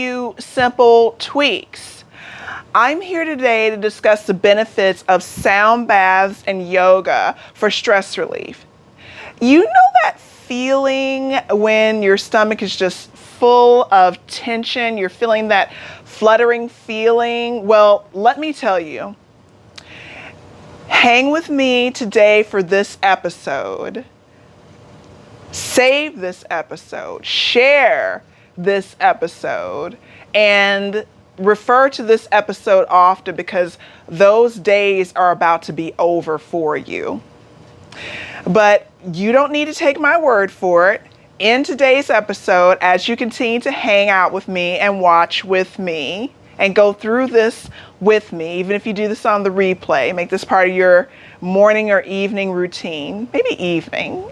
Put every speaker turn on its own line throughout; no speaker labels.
few simple tweaks. I'm here today to discuss the benefits of sound baths and yoga for stress relief. You know that feeling when your stomach is just full of tension, you're feeling that fluttering feeling? Well, let me tell you, hang with me today for this episode. Save this episode, share this episode, and refer to this episode often because those days are about to be over for you. But you don't need to take my word for it. In today's episode, as you continue to hang out with me and watch with me and go through this with me, even if you do this on the replay, make this part of your morning or evening routine, maybe evening,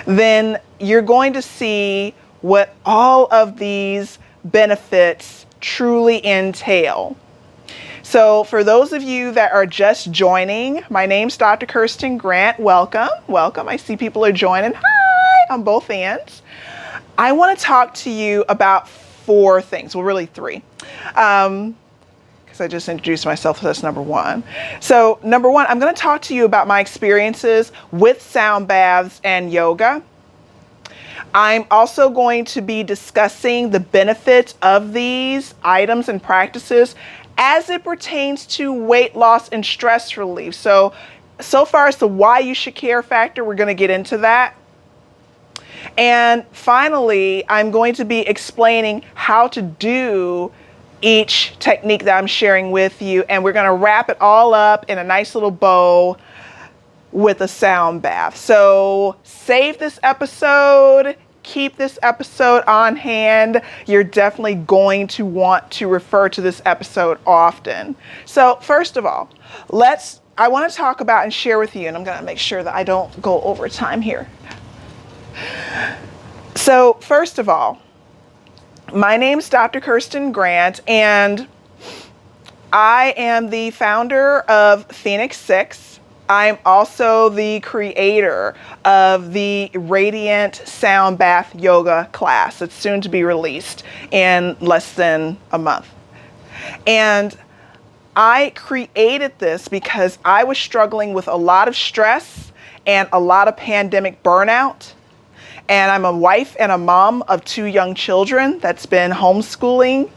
then you're going to see what all of these benefits truly entail. So for those of you that are just joining, my name's Dr. Kirsten Grant. Welcome. I see people are joining. Hi, on both ends. I want to talk to you about four things. Well, really three. Because I just introduced myself, so that's number one. So number one, I'm going to talk to you about my experiences with sound baths and yoga. I'm also going to be discussing the benefits of these items and practices as it pertains to weight loss and stress relief. So far as the why you should care factor, we're going to get into that. And finally, I'm going to be explaining how to do each technique that I'm sharing with you. And we're going to wrap it all up in a nice little bow with a sound bath. So save this episode. Keep this episode on hand. You're definitely going to want to refer to this episode often. So first of all, I want to talk about and share with you, and I'm going to make sure that I don't go over time here. So first of all, my name's Dr. Kirsten Grant, and I am the founder of Phoenix 6. I'm also the creator of the Radiant Sound Bath Yoga class. It's soon to be released in less than a month. And I created this because I was struggling with a lot of stress and a lot of pandemic burnout. And I'm a wife and a mom of 2 young children that's been homeschooling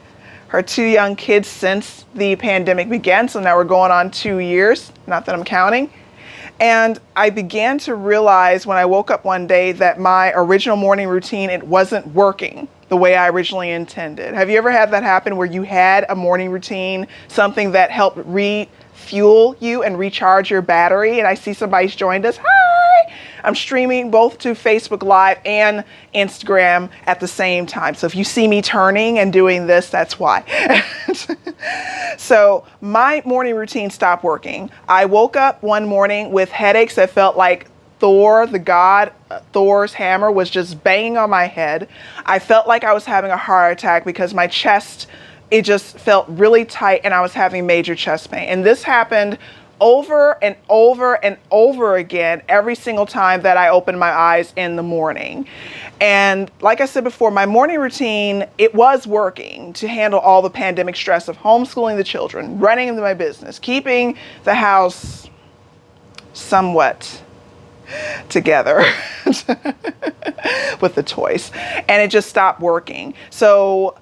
her 2 young kids since the pandemic began. So now we're going on 2 years, not that I'm counting. And I began to realize when I woke up one day that my original morning routine, it wasn't working the way I originally intended. Have you ever had that happen where you had a morning routine, something that helped refuel you and recharge your battery? And I see somebody's joined us. Hi! I'm streaming both to Facebook Live and Instagram at the same time. So if you see me turning and doing this, that's why. So my morning routine stopped working. I woke up one morning with headaches that felt like Thor, the god, Thor's hammer was just banging on my head. I felt like I was having a heart attack because my chest, it just felt really tight and I was having major chest pain. And this happened over and over and over again every single time that I opened my eyes in the morning. And like I said before, my morning routine, it was working to handle all the pandemic stress of homeschooling the children, running my business, keeping the house somewhat together with the toys. And it just stopped working. So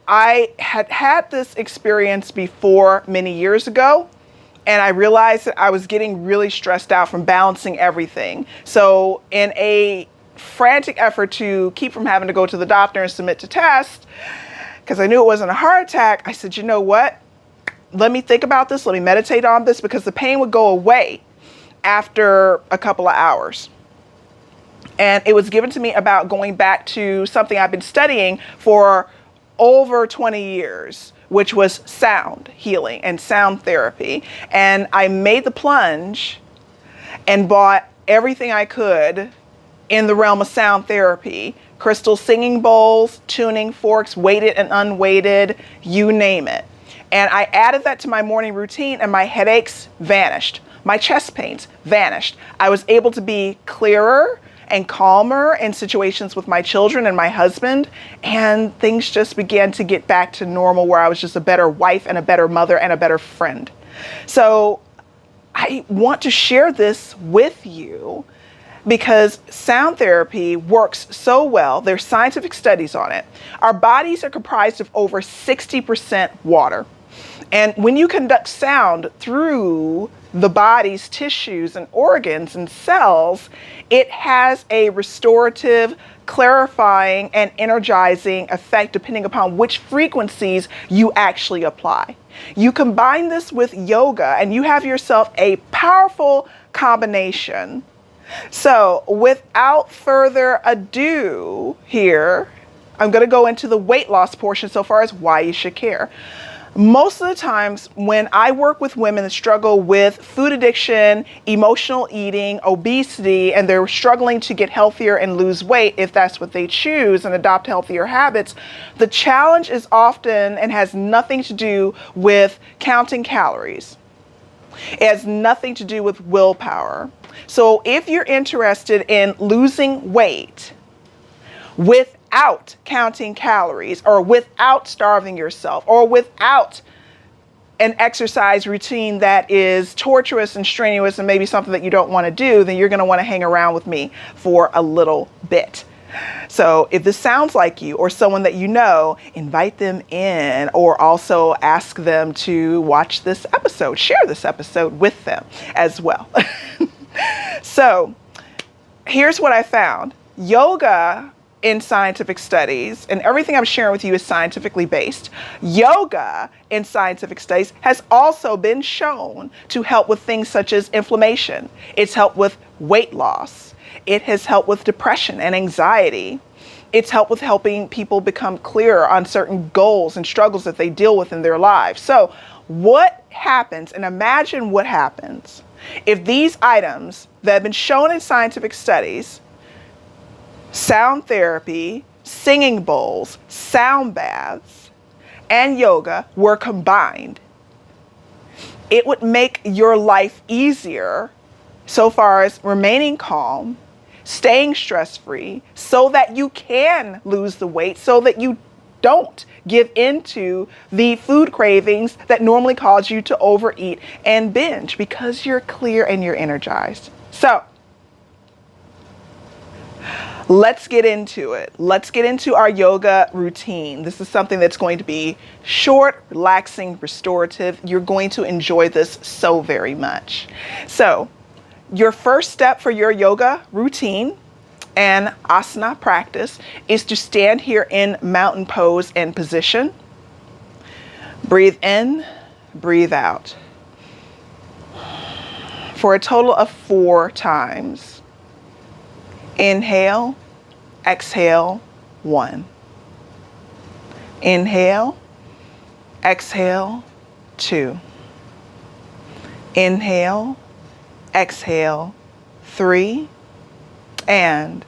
I had this experience before many years ago. And I realized that I was getting really stressed out from balancing everything. So in a frantic effort to keep from having to go to the doctor and submit to tests, because I knew it wasn't a heart attack, I said, you know what? Let me think about this. Let me meditate on this, because the pain would go away after a couple of hours. And it was given to me about going back to something I've been studying for over 20 years, which was sound healing and sound therapy. And I made the plunge and bought everything I could in the realm of sound therapy: crystal singing bowls, tuning forks, weighted and unweighted, you name it. And I added that to my morning routine, and my headaches vanished. My chest pains vanished. I was able to be clearer and calmer in situations with my children and my husband. And things just began to get back to normal, where I was just a better wife and a better mother and a better friend. So I want to share this with you because sound therapy works so well. There's scientific studies on it. Our bodies are comprised of over 60% water. And when you conduct sound through the body's tissues and organs and cells, it has a restorative, clarifying, and energizing effect depending upon which frequencies you actually apply. You combine this with yoga and you have yourself a powerful combination. So without further ado here, I'm going to go into the weight loss portion so far as why you should care. Most of the times when I work with women that struggle with food addiction, emotional eating, obesity, and they're struggling to get healthier and lose weight, if that's what they choose, and adopt healthier habits, the challenge is often and has nothing to do with counting calories. It has nothing to do with willpower. So if you're interested in losing weight without counting calories, or without starving yourself, or without an exercise routine that is torturous and strenuous and maybe something that you don't want to do, then you're going to want to hang around with me for a little bit. So if this sounds like you or someone that you know, invite them in, or also ask them to watch this episode, share this episode with them as well. So here's what I found. Yoga in scientific studies, and everything I'm sharing with you is scientifically based. Yoga in scientific studies has also been shown to help with things such as inflammation. It's helped with weight loss. It has helped with depression and anxiety. It's helped with helping people become clearer on certain goals and struggles that they deal with in their lives. So what happens, and imagine what happens if these items that have been shown in scientific studies, sound therapy, singing bowls, sound baths, and yoga were combined. It would make your life easier so far as remaining calm, staying stress-free, so that you can lose the weight, so that you don't give into the food cravings that normally cause you to overeat and binge, because you're clear and you're energized. So let's get into it. Let's get into our yoga routine. This is something that's going to be short, relaxing, restorative. You're going to enjoy this so very much. So your first step for your yoga routine and asana practice is to stand here in mountain pose and position. Breathe in, breathe out for a total of 4 times. Inhale, exhale, 1. Inhale, exhale, 2. Inhale, exhale, 3. And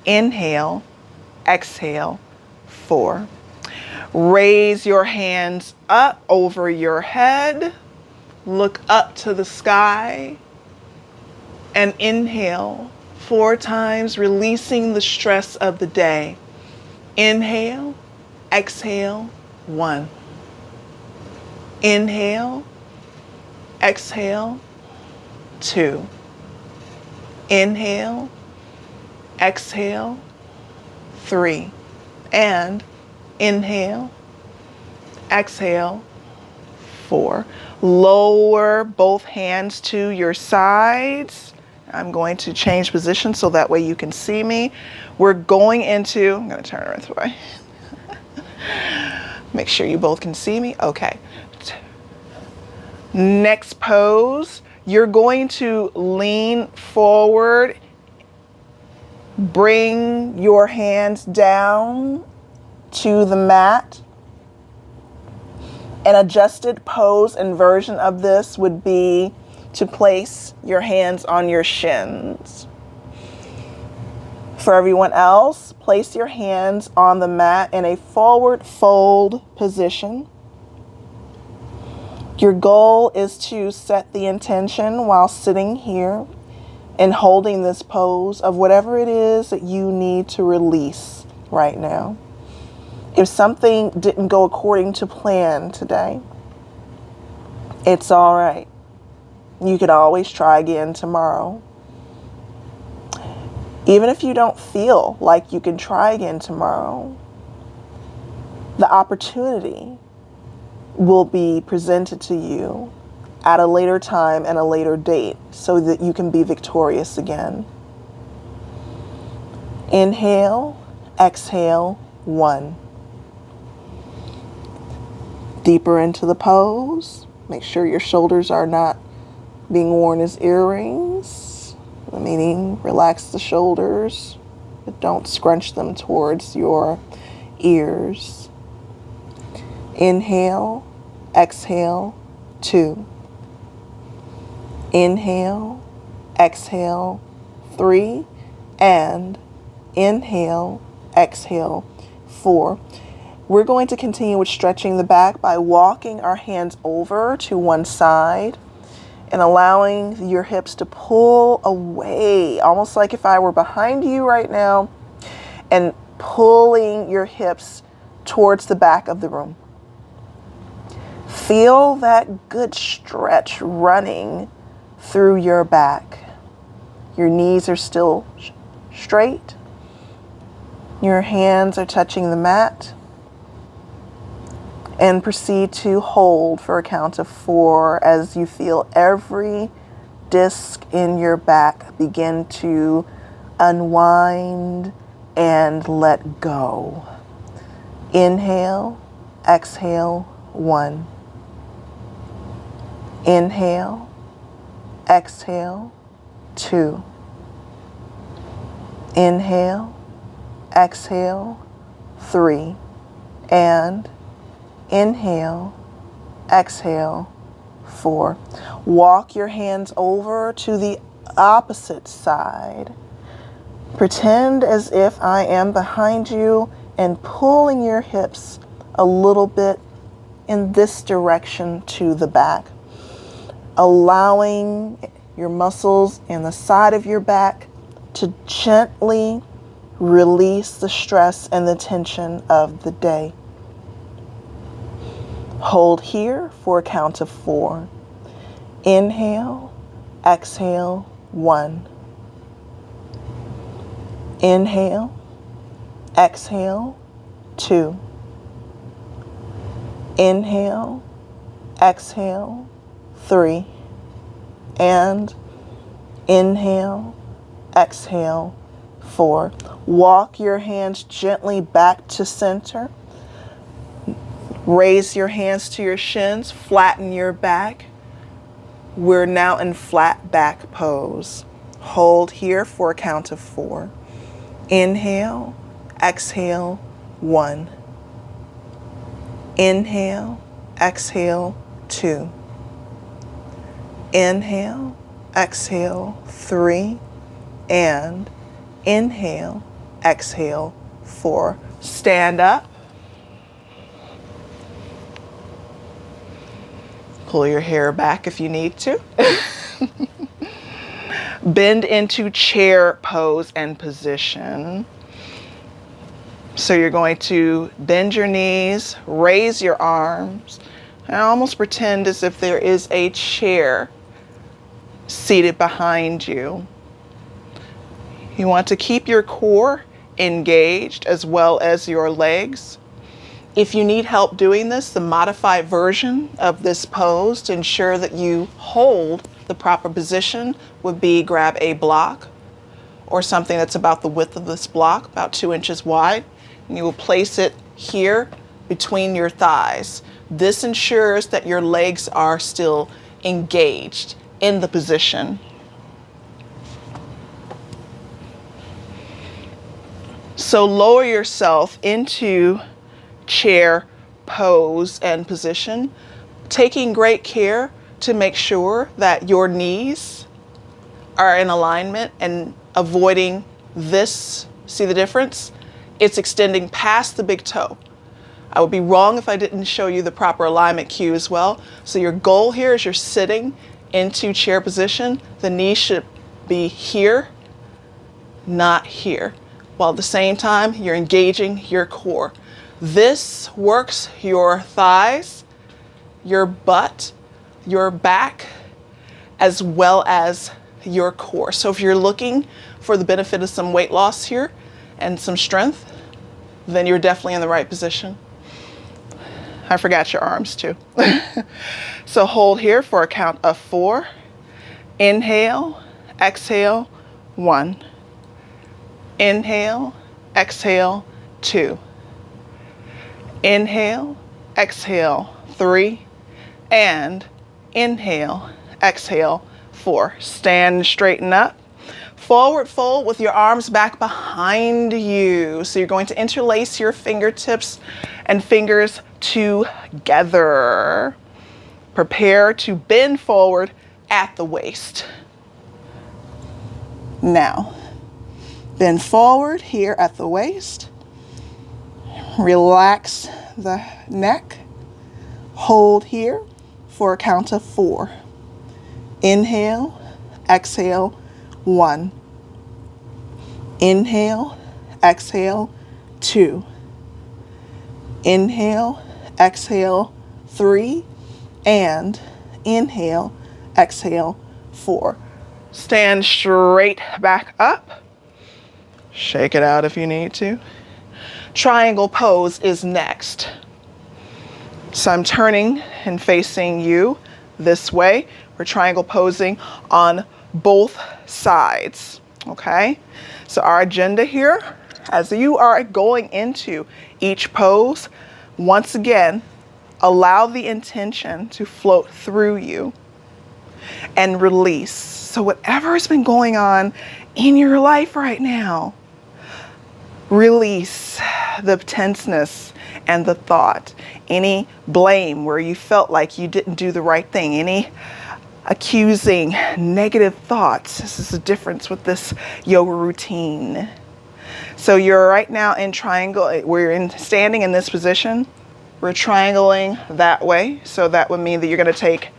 inhale, exhale, 4. Raise your hands up over your head. Look up to the sky and inhale 4 times, releasing the stress of the day. Inhale, exhale, 1. Inhale, exhale, 2. Inhale, exhale, 3. And inhale, exhale, 4. Lower both hands to your sides. I'm going to change position so that way you can see me. We're going into, I'm going to turn it this way. Make sure you both can see me. Okay. Next pose, you're going to lean forward, bring your hands down to the mat. An adjusted pose and version of this would be to place your hands on your shins. For everyone else, place your hands on the mat in a forward fold position. Your goal is to set the intention while sitting here and holding this pose of whatever it is that you need to release right now. If something didn't go according to plan today, it's all right. You could always try again tomorrow. Even if you don't feel like you can try again tomorrow, the opportunity will be presented to you at a later time and a later date so that you can be victorious again. Inhale, exhale, 1. Deeper into the pose. Make sure your shoulders are not being worn as earrings, meaning relax the shoulders, but don't scrunch them towards your ears. Inhale, exhale, 2. Inhale, exhale, 3, and inhale, exhale, 4. We're going to continue with stretching the back by walking our hands over to one side and allowing your hips to pull away, almost like if I were behind you right now, and pulling your hips towards the back of the room. Feel that good stretch running through your back. Your knees are still straight. Your hands are touching the mat. And proceed to hold for a count of 4 as you feel every disc in your back begin to unwind and let go. Inhale, exhale, 1. Inhale, exhale, 2. Inhale, exhale, 3. And inhale, exhale, 4. Walk your hands over to the opposite side. Pretend as if I am behind you and pulling your hips a little bit in this direction to the back, allowing your muscles in the side of your back to gently release the stress and the tension of the day. Hold here for a count of 4. Inhale, exhale, 1. Inhale, exhale, 2. Inhale, exhale, 3. And inhale, exhale, 4. Walk your hands gently back to center. Raise your hands to your shins, flatten your back. We're now in flat back pose. Hold here for a count of 4. Inhale, exhale, 1. Inhale, exhale, 2. Inhale, exhale, 3. And inhale, exhale, 4. Stand up. Pull your hair back if you need to. Bend into chair pose and position. So you're going to bend your knees, raise your arms, and almost pretend as if there is a chair seated behind you. You want to keep your core engaged as well as your legs. If you need help doing this, the modified version of this pose to ensure that you hold the proper position would be grab a block or something that's about the width of this block, about 2 inches wide, and you will place it here between your thighs. This ensures that your legs are still engaged in the position. So lower yourself into chair pose and position, taking great care to make sure that your knees are in alignment and avoiding this. See the difference? It's extending past the big toe. I would be wrong if I didn't show you the proper alignment cue as well. So your goal here is you're sitting into chair position. The knees should be here, not here. While at the same time, you're engaging your core. This works your thighs, your butt, your back, as well as your core. So if you're looking for the benefit of some weight loss here and some strength, then you're definitely in the right position. I forgot your arms too. So hold here for a count of 4. Inhale, exhale, 1. Inhale, exhale, 2. Inhale, exhale, 3. And inhale, exhale, 4. Stand and straighten up. Forward fold with your arms back behind you. So you're going to interlace your fingertips and fingers together. Prepare to bend forward at the waist. Now, bend forward here at the waist. Relax the neck. Hold here for a count of 4. Inhale, exhale, 1. Inhale, exhale, 2. Inhale, exhale, 3. And inhale, exhale, 4. Stand straight back up. Shake it out if you need to. Triangle pose is next. So I'm turning and facing you this way. We're triangle posing on both sides, okay? So our agenda here, as you are going into each pose, once again, allow the intention to float through you and release. So whatever has been going on in your life right now, release the tenseness and the thought, any blame where you felt like you didn't do the right thing, any accusing negative thoughts. This is the difference with this yoga routine. So you're right now in triangle, we're standing in this position. We're triangling that way. So that would mean that you're going to take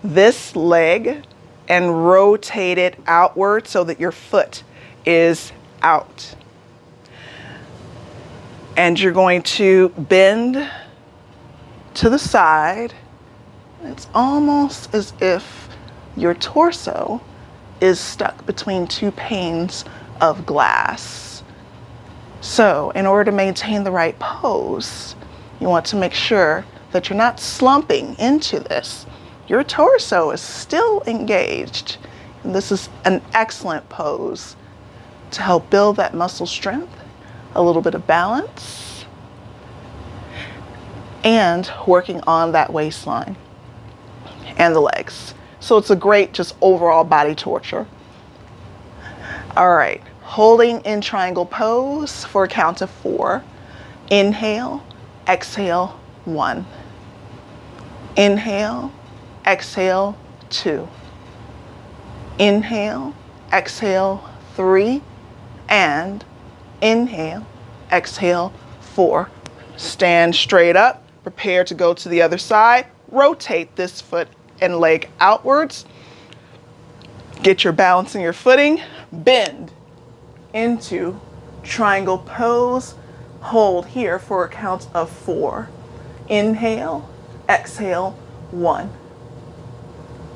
this leg and rotate it outward so that your foot is out. And you're going to bend to the side. It's almost as if your torso is stuck between 2 panes of glass. So in order to maintain the right pose, you want to make sure that you're not slumping into this. Your torso is still engaged. And this is an excellent pose to help build that muscle strength, a little bit of balance, and working on that waistline and the legs. So it's a great just overall body torture. All right, holding in triangle pose for a count of 4. Inhale, exhale, 1. Inhale, exhale, 2. Inhale, exhale, 3. And inhale, exhale, 4. Stand straight up, prepare to go to the other side. Rotate this foot and leg outwards. Get your balance in your footing. Bend into triangle pose. Hold here for a count of 4. Inhale, exhale, 1.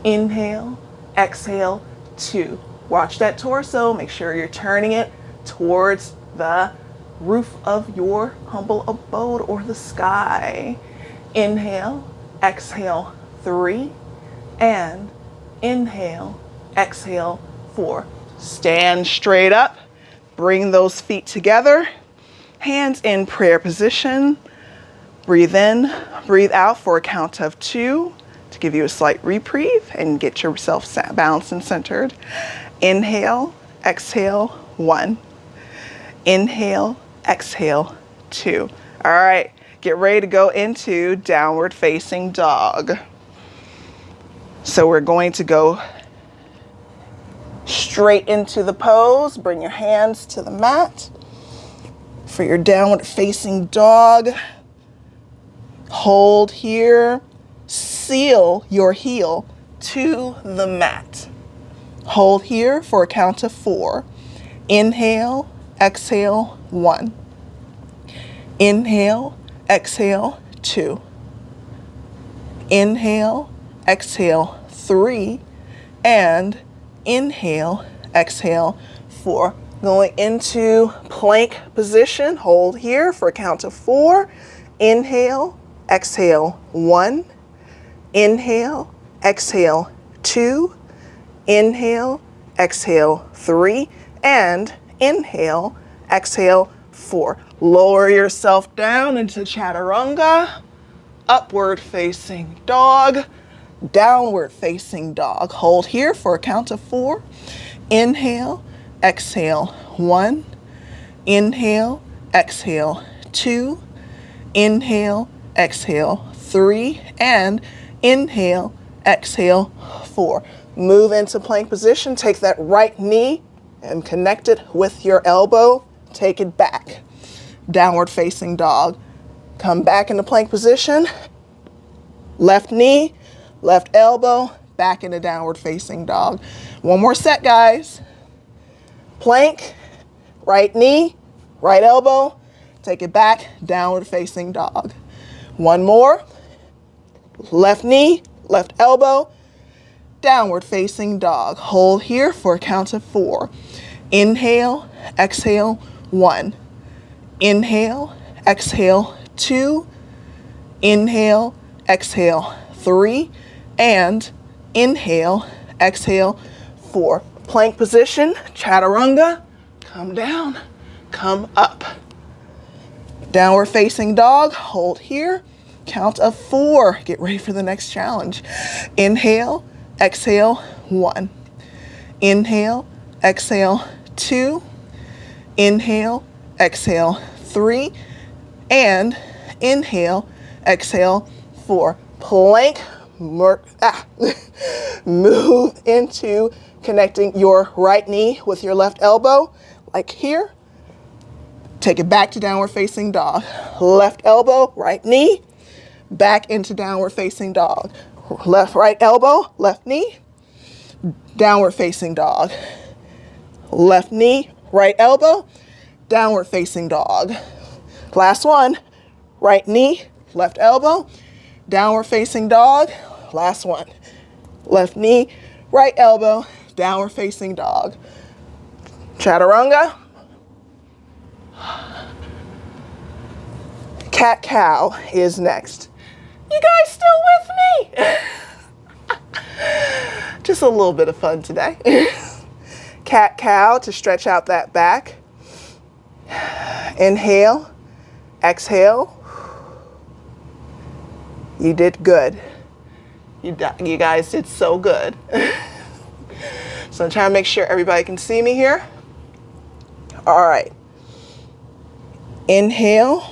Inhale, exhale, 2. Watch that torso. Make sure you're turning it towards the roof of your humble abode or the sky. Inhale, exhale, 3. And inhale, exhale, 4. Stand straight up. Bring those feet together. Hands in prayer position. Breathe in, breathe out for a count of 2 to give you a slight reprieve and get yourself balanced and centered. Inhale, exhale, 1. Inhale, exhale, 2. All right, get ready to go into downward facing dog. So we're going to go straight into the pose. Bring your hands to the mat for your downward facing dog. Hold here. Seal your heel to the mat. Hold here for a count of 4. Inhale, exhale, 1. Inhale, exhale, 2. Inhale, exhale, 3. And inhale, exhale, 4. Going into plank position. Hold here for a count of 4. Inhale, exhale, 1. Inhale, exhale, 2. Inhale, exhale, 3. And inhale, exhale, 4. Lower yourself down into chaturanga, upward facing dog, downward facing dog. Hold here for a count of 4. Inhale, exhale, 1. Inhale, exhale, 2. Inhale, exhale, 3. And inhale, exhale, 4. Move into plank position. Take that right knee and connect it with your elbow. Take it back. Downward facing dog. Come back into plank position. Left knee, left elbow, back into downward facing dog. One more set, guys. Plank, right knee, right elbow, take it back, downward facing dog. One more. Left knee, left elbow, downward facing dog. Hold here for a count of 4. Inhale, exhale, 1. Inhale, exhale, 2. Inhale, exhale, 3. And inhale, exhale, 4. Plank position, chaturanga. Come down, come up. Downward facing dog. Hold here. Count of 4. Get ready for the next challenge. Inhale, exhale, 1. Inhale, exhale, 2. Inhale, exhale, 3. And inhale, exhale, 4. Plank, move into connecting your right knee with your left elbow, like here. Take it back to downward facing dog. Left elbow, right knee, back into downward facing dog. Left, right elbow, left knee, downward facing dog. Left knee, right elbow, downward facing dog. Last one, right knee, left elbow, downward facing dog. Last one, left knee, right elbow, downward facing dog. Chaturanga. Cat cow is next. You guys still with me? Just a little bit of fun today. Cat cow to stretch out that back. Inhale, exhale. You did good. You guys did so good. So I'm trying to make sure everybody can see me here. All right. Inhale,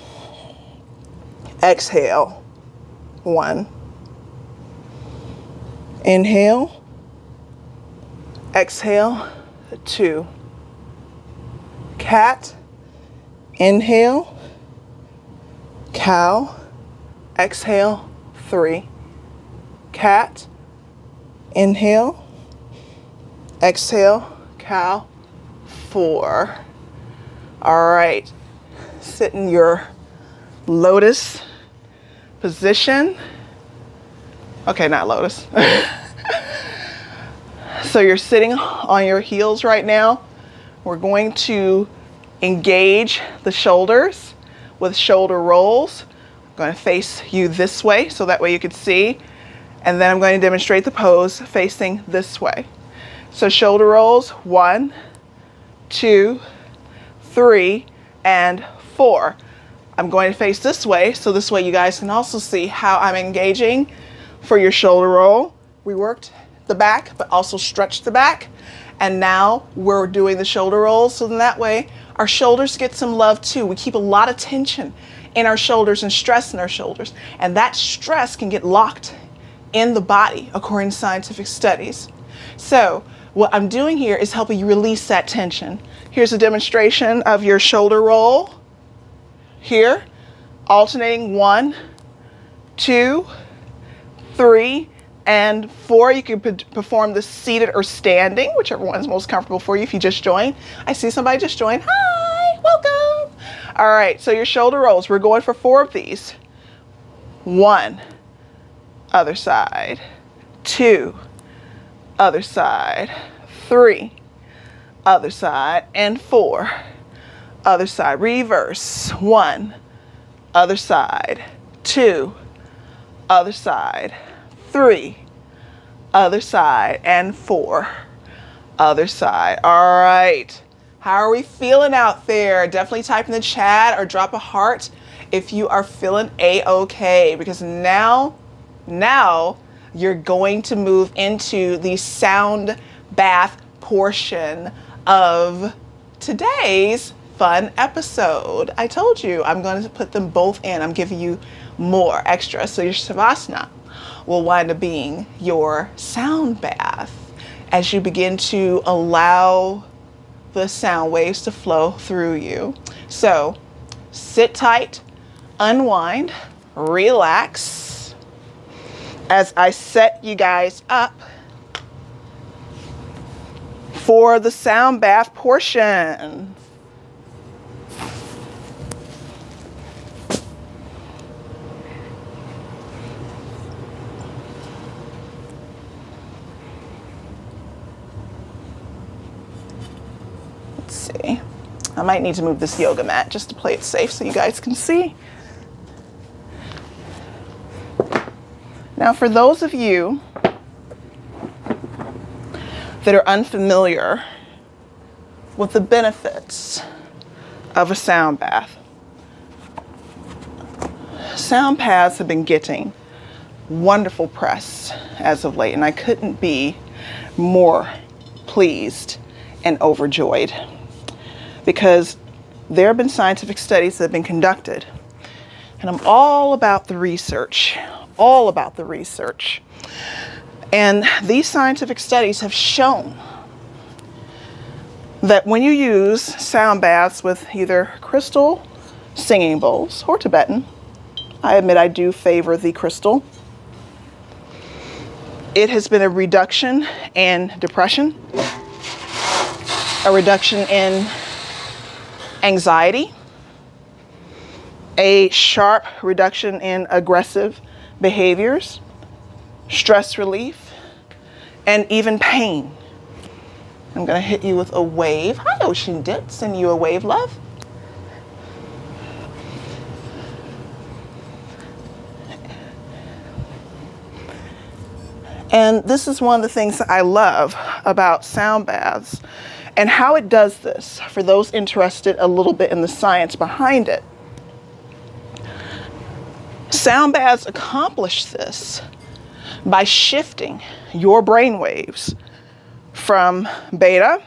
exhale. 1. Inhale, exhale, 2. Cat, inhale, cow, exhale, 3. Cat, inhale, exhale, cow, 4. All right, sit in your lotus position. Okay, not lotus. So you're sitting on your heels right now. We're going to engage the shoulders with shoulder rolls. I'm going to face you this way so that way you can see. And then I'm going to demonstrate the pose facing this way. So shoulder rolls, 1, 2, 3, and 4. I'm going to face this way, so this way you guys can also see how I'm engaging for your shoulder roll. We worked the back, but also stretched the back. And now we're doing the shoulder rolls, so then that way our shoulders get some love too. We keep a lot of tension in our shoulders and stress in our shoulders. And that stress can get locked in the body, according to scientific studies. So what I'm doing here is helping you release that tension. Here's a demonstration of your shoulder roll. Here, alternating 1, 2, 3, And 4, you can perform the seated or standing, whichever one is most comfortable for you if you just joined. I see somebody just joined. Hi, welcome. All right, so your shoulder rolls. We're going for 4 of these. 1, other side. 2, other side. 3, other side. And 4, other side. Reverse. 1, other side. 2, other side. 3, other side. And 4, other side. All right. How are we feeling out there? Definitely type in the chat or drop a heart if you are feeling a-okay, because now you're going to move into the sound bath portion of today's fun episode. I told you I'm going to put them both in. I'm giving you more extra. So your Savasana will wind up being your sound bath as you begin to allow the sound waves to flow through you. So sit tight, unwind, relax as I set you guys up for the sound bath portion. See, I might need to move this yoga mat just to play it safe so you guys can see. Now, for those of you that are unfamiliar with the benefits of a sound bath, sound baths have been getting wonderful press as of late, and I couldn't be more pleased and overjoyed, because there have been scientific studies that have been conducted, and I'm all about the research, And these scientific studies have shown that when you use sound baths with either crystal singing bowls or Tibetan, I admit I do favor the crystal, it has been a reduction in depression, a reduction in anxiety, a sharp reduction in aggressive behaviors, stress relief, and even pain. I'm going to hit you with a wave. Hi, Ocean Dip. Send you a wave, love. And this is one of the things that I love about sound baths and how it does this, for those interested a little bit in the science behind it. Sound baths accomplish this by shifting your brain waves from beta,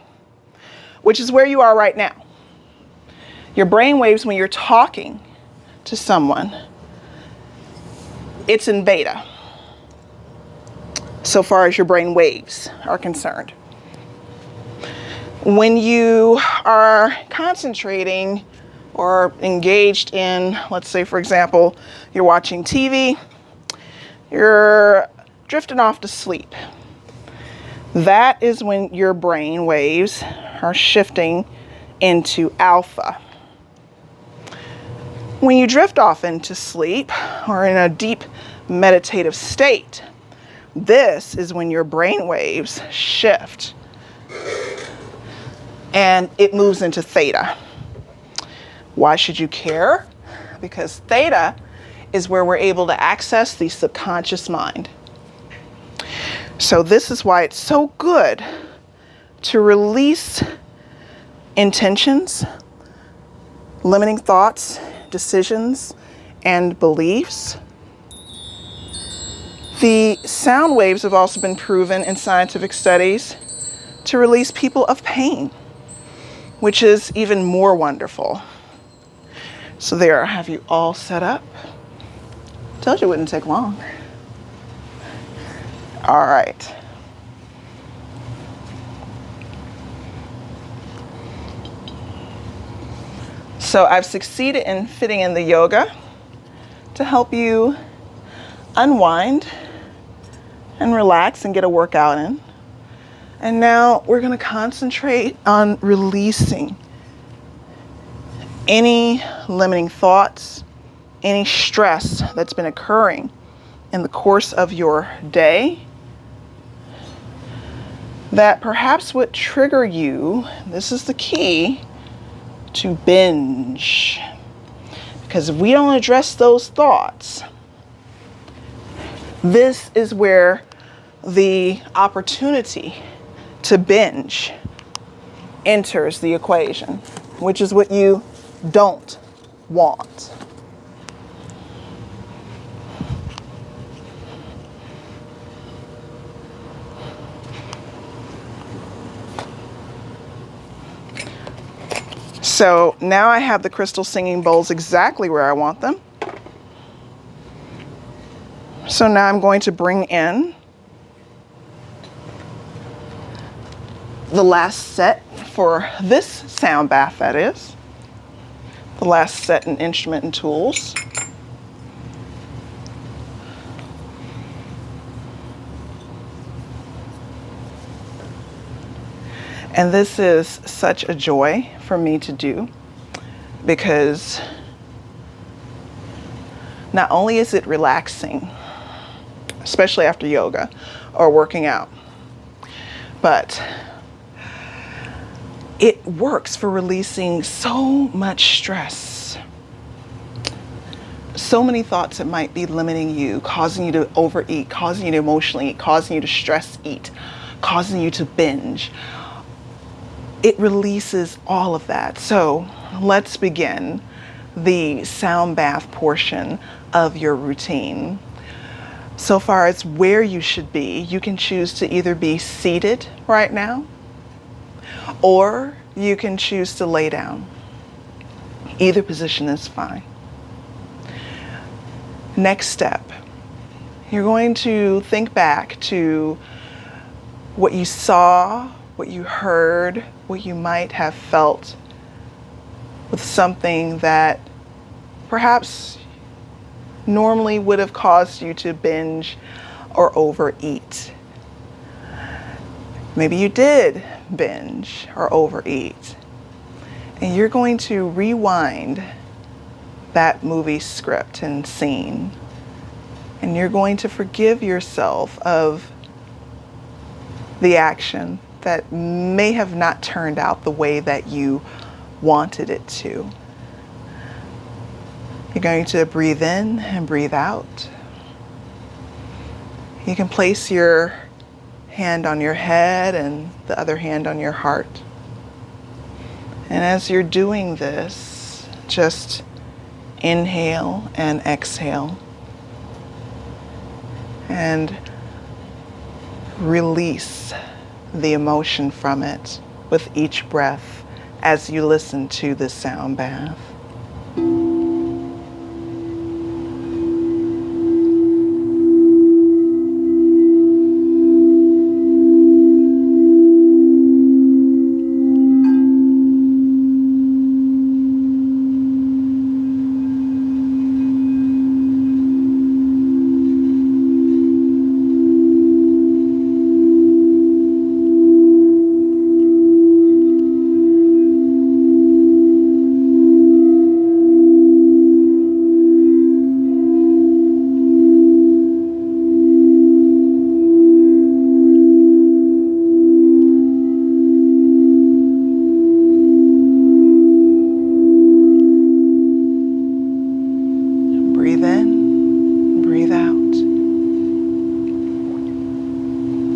which is where you are right now. Your brain waves when you're talking to someone, it's in beta, so far as your brain waves are concerned. When you are concentrating or engaged in, let's say, for example, you're watching TV, you're drifting off to sleep. That is when your brain waves are shifting into alpha. When you drift off into sleep or in a deep meditative state, this is when your brain waves shift and it moves into theta. Why should you care? Because theta is where we're able to access the subconscious mind. So this is why it's so good to release intentions, limiting thoughts, decisions, and beliefs. The sound waves have also been proven in scientific studies to release people of pain, which is even more wonderful. So there, I have you all set up. Told you it wouldn't take long. All right. So I've succeeded in fitting in the yoga to help you unwind, and relax and get a workout in. And now we're going to concentrate on releasing any limiting thoughts, any stress that's been occurring in the course of your day that perhaps would trigger you. This is the key to binge. Because if we don't address those thoughts, this is where the opportunity to binge enters the equation, which is what you don't want. So now I have the crystal singing bowls exactly where I want them. So now I'm going to bring in the last set for this sound bath, that is. The last set and instrument and tools. And this is such a joy for me to do, because not only is it relaxing, especially after yoga or working out, but it works for releasing so much stress. So many thoughts that might be limiting you, causing you to overeat, causing you to emotionally eat, causing you to stress eat, causing you to binge. It releases all of that. So let's begin the sound bath portion of your routine. So far as where you should be, you can choose to either be seated right now, or you can choose to lay down. Either position is fine. Next step, you're going to think back to what you saw, what you heard, what you might have felt with something that perhaps normally would have caused you to binge or overeat. Maybe you did binge or overeat. And you're going to rewind that movie script and scene. And you're going to forgive yourself of the action that may have not turned out the way that you wanted it to. You're going to breathe in and breathe out. You can place your hand on your head and the other hand on your heart. And as you're doing this, just inhale and exhale. And release the emotion from it with each breath as you listen to this sound bath. Breathe in, breathe out.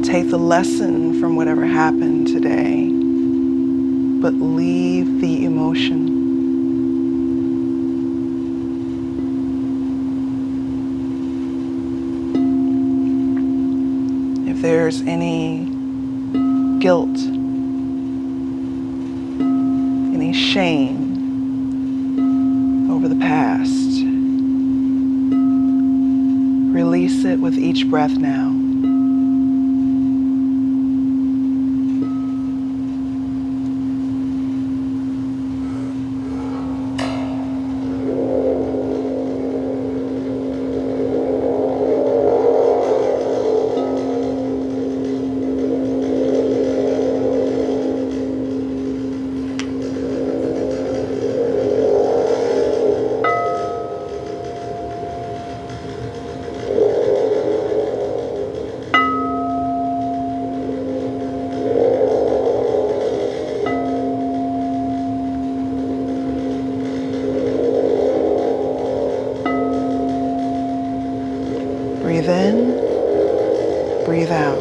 Take the lesson from whatever happened today, but leave the emotion. If there's any guilt, any shame over the past, release it with each breath now. Breathe in, breathe out.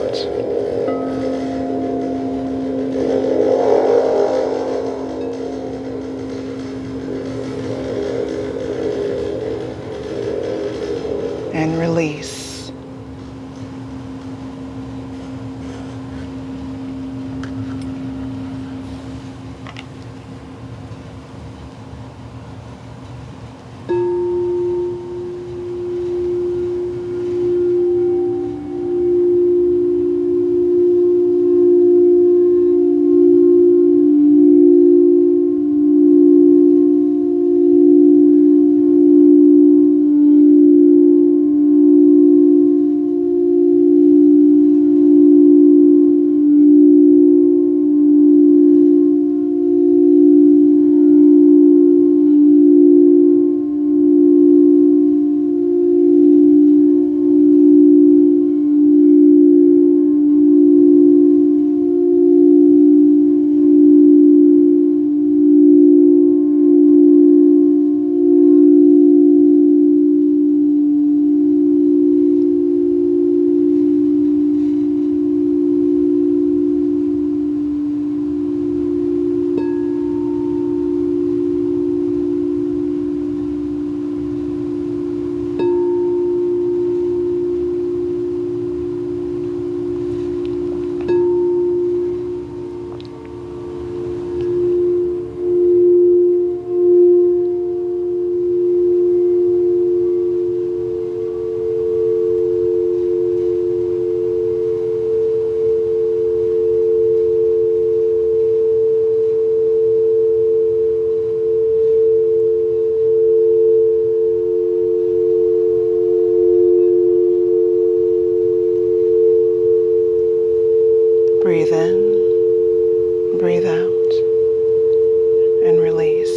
And release. Breathe in, breathe out, and release.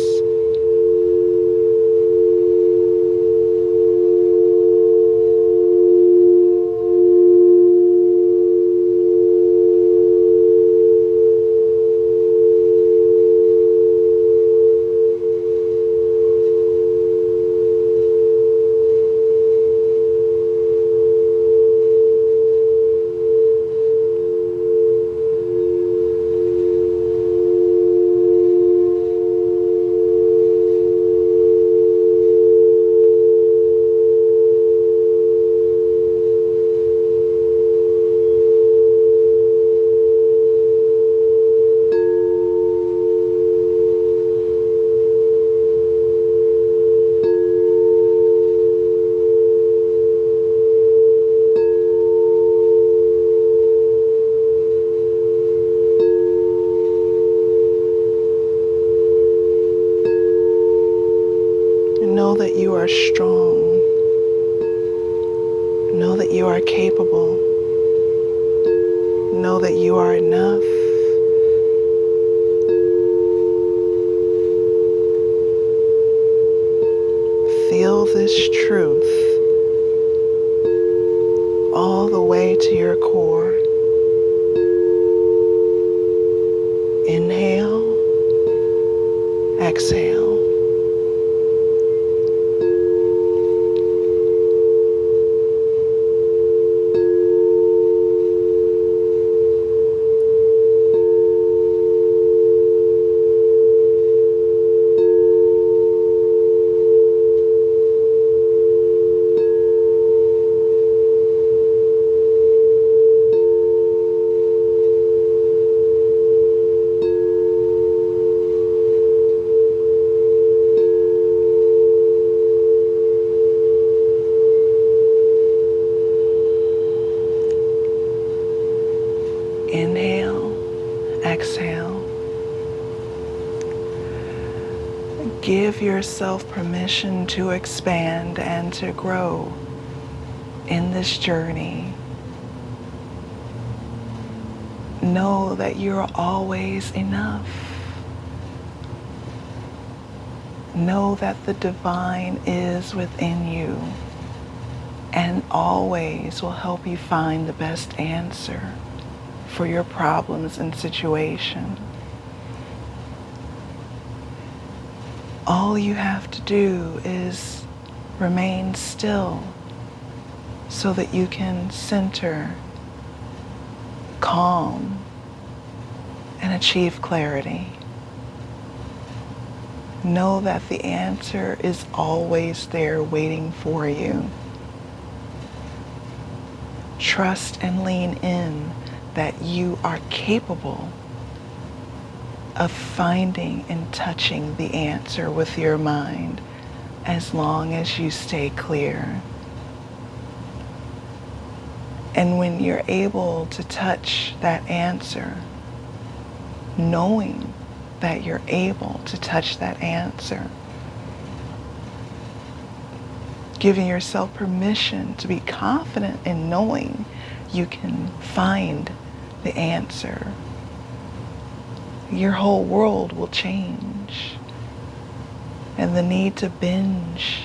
Know that you are strong. Know that you are capable. Know that you are enough. Feel this truth all the way to your core. Inhale, exhale. Inhale, exhale. Give yourself permission to expand and to grow in this journey. Know that you're always enough. Know that the divine is within you and always will help you find the best answer for your problems and situation. All you have to do is remain still so that you can center, calm, and achieve clarity. Know that the answer is always there waiting for you. Trust and lean in that you are capable of finding and touching the answer with your mind as long as you stay clear. And when you're able to touch that answer, knowing that you're able to touch that answer, giving yourself permission to be confident in knowing you can find the answer, your whole world will change. And the need to binge,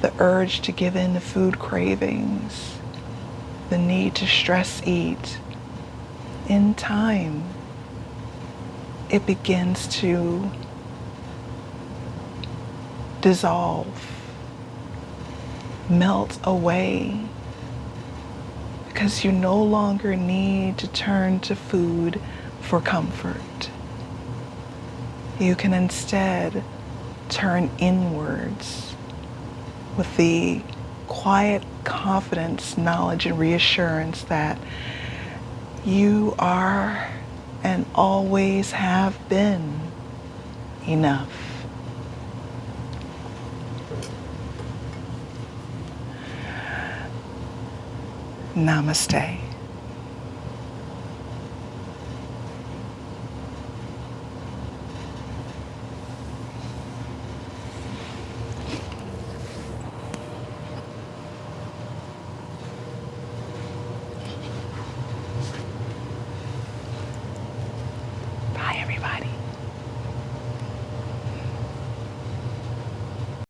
the urge to give in to food cravings, the need to stress eat, in time, it begins to dissolve, melt away, because you no longer need to turn to food for comfort. You can instead turn inwards with the quiet confidence, knowledge, and reassurance that you are and always have been enough. Namaste.